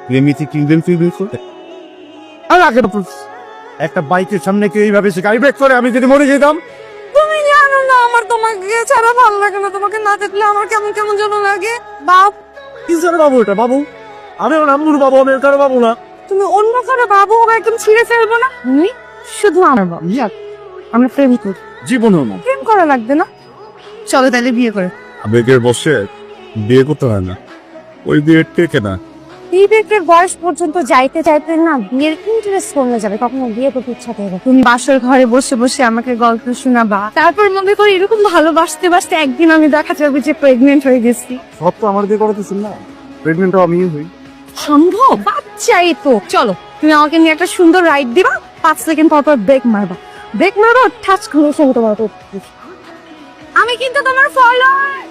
প্রেমিতি কিনবেন ফিরবেন করে আর আগে একটা বাইকের সামনে কেউ এইভাবে সে গাড়ি ব্রেক করে আমি যদি মরে যেতাম। তুমি জানো না আমার তোমাকে ছাড়া ভালো লাগে না, তোমাকে না দেখলে আমার কেমন কেমন যেন লাগে। বাপ, কিসের বাবু এটা বাবু? আমি ওর আম্মুর বাবু, আমি কারো বাবু না। তুমি অন্য কারো বাবু একদম ছিঁড়ে ফেলবো না, তুমি শুধু আমার বাবু। আমরা প্রেম করি, জীবনেও না। প্রেম করা লাগবে না, চলো তাহলে বিয়ে করে। আবেগের বসে বিয়ে করতে হয় না, ওই বিয়ে টেকে না। বিবেকের বয়স পর্যন্ত যাইতে চাইতে না বিয়ের ইন্টারেস্ট কমে যাবে, কখনো বিয়ে করতে ইচ্ছা করবে। তুমি বাসর ঘরে বসে বসে আমাকে গল্প শোনাবা, তারপর মনে করি এরকম ভালোবাসতে বাসতে একদিন আমি দেখা যাবে যে প্রেগনেন্ট হয়ে গেছি। সব তো আমার বিয়ে করাতেছেন না, প্রেগনেন্টও আমি হই। সম্ভব? বাচ্চাই তো। চলো তুমি আমাকে নিয়ে একটা সুন্দর রাইড দিবা, 5 সেকেন্ড পর পর ব্রেক মারবা, ব্রেক মারবা, টাচ করে সঙ্গে তোমার উপর। আমি কিন্তু তোমার ফলোয়ার।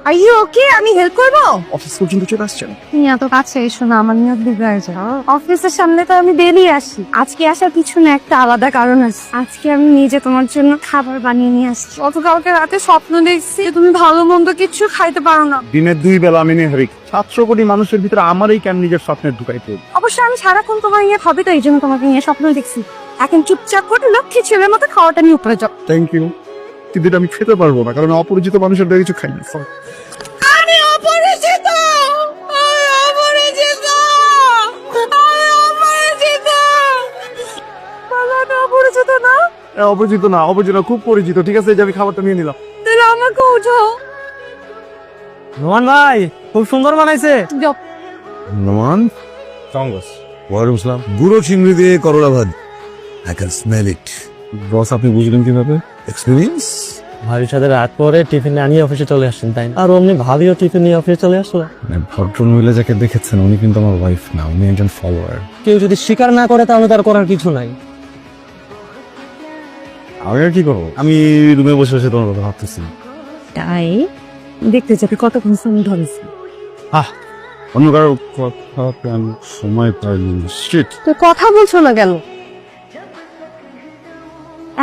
Are you okay? আমি হেল্প করবো। অফিস পর্যন্ত চলে আসছেন? তুমি এত কাছে এসো না, আমার নিয়ত বিগড়ে যায়। অফিসের সামনে তো আমি ডেলি আসি, আজকে আসার পিছনে একটা আলাদা কারণ আছে। আজকে আমি নিজে তোমার জন্য খাবার বানিয়ে নিয়ে আসছি। গতকালকে রাতে স্বপ্ন দেখছি যে তুমি ভালো মন্দ কিছু খাইতে পারো না। দিনের 2 বেলা আমি নিয়ে হারি। 700 কোটি মানুষের ভিতরে আমারই কেন নিজের স্বপ্নের ঢুকাইতে? অবশ্য আমি সারাক্ষণ তোমার নিয়ে ভাবি, তো এই জন্য তোমাকে নিয়ে স্বপ্ন দেখছি। এখন চুপচাপ করে লক্ষ্মী ছেলের মতো খাওয়াটা নিয়ে উপরে যাও। থ্যাংক ইউ, কিন্তু এটা আমি খেতে পারবো না, কারণ অপরিচিত মানুষের কিছু খাই না। আমি অপরিচিত, আমি অপরিচিত, আমি অপরিচিত। পালাটা অপরিচিত না? অপরিচিত না, অপরিচিত খুব পরিচিত। ঠিক আছে, এই যে আমি খাবারটা নিয়ে নিলাম। তাহলে আমাকে উঠাও। নোমান ভাই খুব সুন্দর বানাইছে। যাও। নোমান, কংগ্রেস ওয়ালাইকুম আসসালাম। গুঁড়ো চিংড়ি দিয়ে করলা ভাত। I can smell it. বস, আপনি বুঝলেন কিভাবে? Experience? ভাবির সাথে রাত পরে টিফিন আনিয়ে অফিসে চলে আসছেন, তাই না? আর অমনি ভাবিও টিফিন নিয়ে অফিসে চলে আসলো। ভদ্র মহিলা যাকে দেখেছেন উনি কিন্তু আমার ওয়াইফ না, উনি একজন ফলোয়ার। কেউ যদি স্বীকার না করে তাহলে তার করার কিছু নাই। আমি আর কি করবো? আমি রুমে বসে বসে তোমার কথা ভাবতেছি। তাই দেখতে যাবে কতক্ষণ সময় ধরেছি। অন্য কারো কথা আমি সময় পাইনি। শিট। তো কথা বলছো না কেন?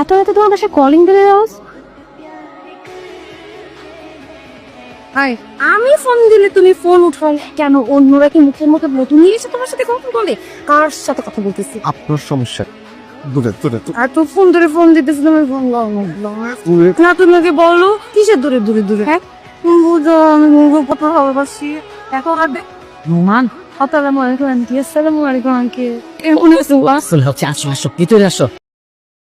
এত রাতে তোমার বাসায় কলিং বেলের আওয়াজ? আমি ফোন দিলে তুমি ফোন উঠাও কেন? অন্যরা কি মুখের মধ্যে নতুন নিয়ে এসে তোমার সাথে কথা বলে? কার সাথে কথা বলতেছি? আপনার সমস্যা দূরে দূরে এত ফোন ধরে ফোন দিতেছি, তুমি ফোন না, তুমি আগে বলো কিসের দূরে দূরে দূরে? হ্যাঁ বুঝো, আমি মুখ কত ভালোবাসি। দেখো আর নোমান, আসসালামু আলাইকুম আন্টি। আসসালামু আলাইকুম আঙ্কেল। কেমন আছো? আসলে হচ্ছে আসো আসো ভিতরে আসো।